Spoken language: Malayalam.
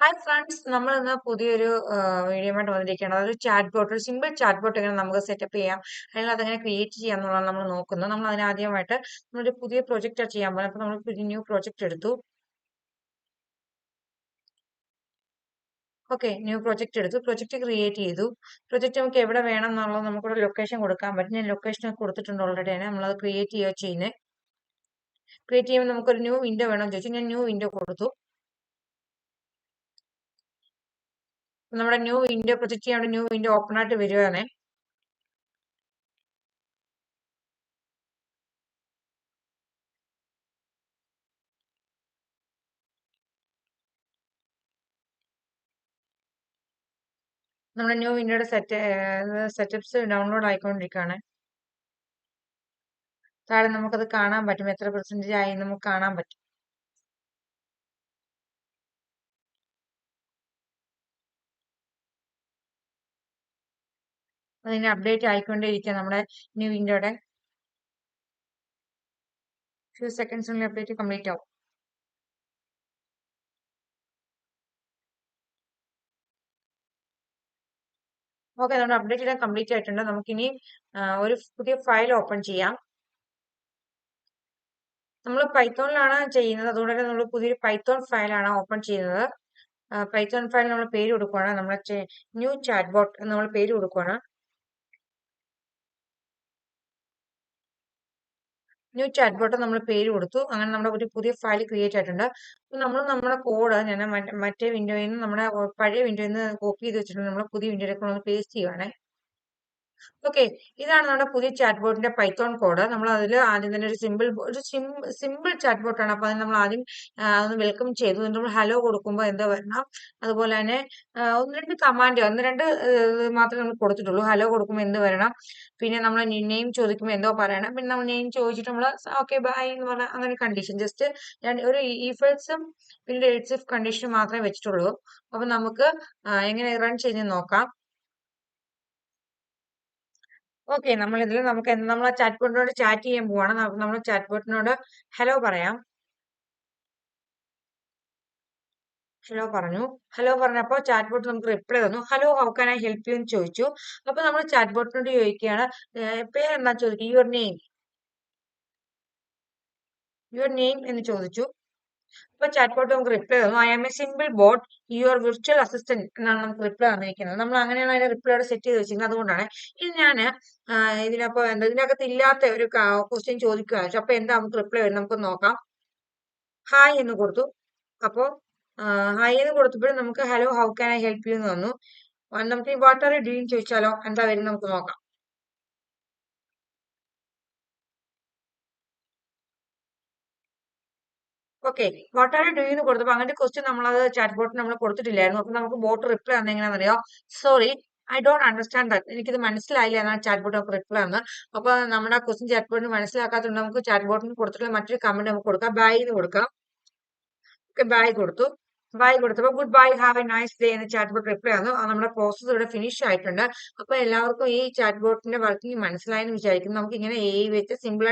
ഹായ് ഫ്രണ്ട്സ്, നമ്മൾ ഇന്ന് പുതിയൊരു വീഡിയോയുമായിട്ട് വന്നിരിക്കുകയാണ്. അതൊരു ചാറ്റ് ബോട്ട്, ഒരു സിമ്പിൾ ചാറ്റ് ബോട്ട് എങ്ങനെ നമുക്ക് സെറ്റപ്പ് ചെയ്യാം, അല്ലെങ്കിൽ അതെങ്ങനെ ക്രിയേറ്റ് ചെയ്യാം എന്നുള്ളതാണ് നമ്മൾ നോക്കുന്നത്. നമ്മൾ അതിന് ആദ്യമായിട്ട് നമ്മളൊരു പുതിയ പ്രൊജക്റ്റ് ചെയ്യാൻ പോകുന്നത്. അപ്പോൾ നമ്മൾ ഒരു ന്യൂ പ്രൊജക്റ്റ് എടുത്തു. ഓക്കെ, ന്യൂ പ്രൊജക്റ്റ് എടുത്തു, പ്രൊജക്റ്റ് ക്രിയേറ്റ് ചെയ്തു. പ്രൊജക്റ്റ് നമുക്ക് എവിടെ വേണം എന്നുള്ളത് നമുക്കൊരു ലൊക്കേഷൻ കൊടുക്കാൻ പറ്റും. ഞാൻ ലൊക്കേഷൻ കൊടുത്തിട്ടുണ്ട് ഓൾറെഡി തന്നെ. നമ്മളത് ക്രിയേറ്റ് ചെയ്യുക ചെയ്യുന്നത്. ക്രിയേറ്റ് ചെയ്യുമ്പോൾ നമുക്കൊരു ന്യൂ വിൻഡോ വേണമെന്ന് ചോദിച്ചു. ഞാൻ ന്യൂ വിൻഡോ കൊടുത്തു. നമ്മുടെ ന്യൂ വിൻഡോ പ്രൊജക്റ്റ് ചെയ്യാൻ ന്യൂ വിൻഡോ ഓപ്പൺ ആയിട്ട് വരികയാണ്. നമ്മുടെ ന്യൂ വിൻഡോയുടെ സെറ്റപ്സ് ഡൗൺലോഡ് ആയിക്കൊണ്ടിരിക്കുകയാണ്. താഴെ നമുക്കത് കാണാൻ പറ്റും, എത്ര പെർസെന്റേജ് ആയി നമുക്ക് കാണാൻ പറ്റും. അതിന് അപ്ഡേറ്റ് ആയിക്കൊണ്ടേയിരിക്കുക നമ്മുടെ ന്യൂ വിൻഡോയുടെ. ഫ്യൂ സെക്കൻഡ്സിനുള്ളിൽ അപ്ഡേറ്റ് കംപ്ലീറ്റ് ആവും. ഓക്കെ, നമ്മുടെ അപ്ഡേറ്റ് ചെയ്യാൻ കംപ്ലീറ്റ് ആയിട്ടുണ്ട്. നമുക്കിനി ഒരു പുതിയ ഫയൽ ഓപ്പൺ ചെയ്യാം. നമ്മൾ പൈത്തോണിലാണ് ചെയ്യുന്നത്, അതുകൊണ്ട് തന്നെ നമ്മൾ പുതിയൊരു പൈത്തോൺ ഫയലാണ് ഓപ്പൺ ചെയ്യുന്നത്. പൈത്തോൺ ഫയൽ നമ്മൾ പേര് കൊടുക്കുകയാണ്, നമ്മുടെ ന്യൂ ചാറ്റ് ബോട്ട് നമ്മൾ പേര് കൊടുക്കുകയാണ്. ന്യൂ ചാറ്റ് ബോട്ട് നമ്മൾ പേര് കൊടുത്തു. അങ്ങനെ നമ്മുടെ ഒരു പുതിയ ഫയൽ ക്രിയേറ്റ് ആയിട്ടുണ്ട്. നമ്മൾ നമ്മുടെ കോഡ് ഞാൻ മറ്റേ വിൻഡോയിൽ നിന്ന് നമ്മുടെ പഴയ വിൻഡോയിൽ നിന്ന് കോപ്പി ചെയ്ത് വെച്ചിട്ടുണ്ട്. നമ്മൾ പുതിയ വിൻഡോയിലേക്ക് നമ്മൾ പേസ്റ്റ് ചെയ്യുവാണേ. ഓക്കെ, ഇതാണ് നമ്മുടെ പുതിയ ചാറ്റ് ബോട്ടിന്റെ പൈത്തോൺ കോഡ്. നമ്മൾ അതിൽ ആദ്യം തന്നെ ഒരു സിമ്പിൾ ചാറ്റ് ബോട്ടാണ്. അപ്പൊ അതിന് നമ്മൾ ആദ്യം ഒന്ന് വെൽക്കം ചെയ്തു. നമ്മൾ ഹലോ കൊടുക്കുമ്പോൾ എന്തോ വരണം. അതുപോലെ തന്നെ ഒന്ന് രണ്ട് കമാൻഡ്, മാത്രമേ നമ്മൾ കൊടുത്തിട്ടുള്ളൂ. ഹലോ കൊടുക്കുമ്പോൾ എന്ത് വരണം, പിന്നെ നമ്മൾ നെയിം ചോദിക്കുമ്പോൾ എന്തോ പറയണം, പിന്നെ നമ്മൾ നെയിം ചോദിച്ചിട്ട് നമ്മൾ ഓക്കെ ബൈ എന്ന് പറഞ്ഞാൽ അങ്ങനെ കണ്ടീഷൻ ജസ്റ്റ് ഒരു ഇഫ് എൽസും പിന്നെ എൽസ് ഇഫ് കണ്ടീഷനും മാത്രമേ വെച്ചിട്ടുള്ളൂ. അപ്പൊ നമുക്ക് എങ്ങനെ റൺ ചെയ്ത് നോക്കാം. ഓക്കെ, നമ്മൾ ആ ചാറ്റ് ബോട്ടിനോട് ചാറ്റ് ചെയ്യാൻ പോവാണ്. നമ്മൾ ചാറ്റ് ബോട്ടിനോട് ഹലോ പറയാം. ഹലോ പറഞ്ഞു. ഹലോ പറഞ്ഞപ്പോൾ ചാറ്റ് ബോട്ട് നമുക്ക് റിപ്ലൈ തന്നു. Hello, how can I help you എന്ന് ചോദിച്ചു. അപ്പൊ നമ്മൾ ചാറ്റ് ബോട്ടിനോട് ചോദിക്കുകയാണ്, പേരെന്താ ചോദിക്കും, യുവർ നെയിം എന്ന് ചോദിച്ചു. അപ്പൊ ചാറ്റ് ബോട്ട് നമുക്ക് റിപ്ലൈ തന്നു, I am a simple bot your virtual assistant എന്നാണ് നമുക്ക് റിപ്ലൈ തന്നിരിക്കുന്നത്. നമ്മൾ അങ്ങനെയാണ് അതിന്റെ റിപ്ലൈയോടെ സെറ്റ് ചെയ്ത് വെച്ചിരിക്കുന്നത്. അതുകൊണ്ടാണ് ഇത് ഞാൻ ഇതിനകത്ത് ഇല്ലാത്ത ഒരു ക്വസ്റ്റ്യൻ ചോദിക്കുകയാണ്. അപ്പൊ എന്താ നമുക്ക് റിപ്ലൈ വരും, നമുക്ക് നോക്കാം. ഹായ് എന്ന് കൊടുത്തു. അപ്പോ ഹായ് എന്ന് കൊടുത്തപ്പോഴും നമുക്ക് hello how can I help you എന്ന് തന്നു. നമുക്ക് ഈ വാട്ട് ആർ യു ഡൂയിങ് ചോദിച്ചാലോ എന്താ വരും നമുക്ക് നോക്കാം. Okay, what are you doing എന്ന് കൊടുത്തപ്പോൾ അങ്ങനത്തെ ക്വസ്റ്റ്യൻ നമ്മളത് ചാറ്റ് ബോട്ടിന് നമ്മൾ കൊടുത്തിട്ടില്ലായിരുന്നു. അപ്പൊ നമുക്ക് ബോട്ട് റിപ്ലൈ തന്നത് എങ്ങനെയാണെന്നറിയോ, sorry I don't understand that, എനിക്കിത് മനസ്സിലായില്ല എന്നാണ് ചാറ്റ് ബോട്ട് നമുക്ക് റിപ്ലൈ തന്നത്. അപ്പൊ നമ്മുടെ ആ ക്വസ്റ്റ്യൻ ചാറ്റ് ബോട്ടിന് മനസ്സിലാക്കാത്തതുകൊണ്ട് നമുക്ക് ചാറ്റ് ബോട്ടിന് കൊടുത്തിട്ടുള്ള മറ്റൊരു കമന്റ് നമുക്ക് കൊടുക്കാം, ബൈ എന്ന് കൊടുക്കാം. ഓക്കെ, ബൈ കൊടുത്തു. ബൈ കൊടുത്തപ്പോൾ good bye have A nice day എന്ന് ചാറ്റ് ബോട്ട് റിപ്ലൈ വന്നു. നമ്മുടെ പ്രോസസ് ഇവിടെ ഫിനിഷ് ആയിട്ടുണ്ട്. അപ്പൊ എല്ലാവർക്കും ഈ ചാറ്റ് ബോട്ടിന്റെ വർക്കിംഗ് മനസ്സിലായെന്ന് വിചാരിക്കുന്നു. നമുക്ക് ഇങ്ങനെ വെച്ച് സിമ്പിൾ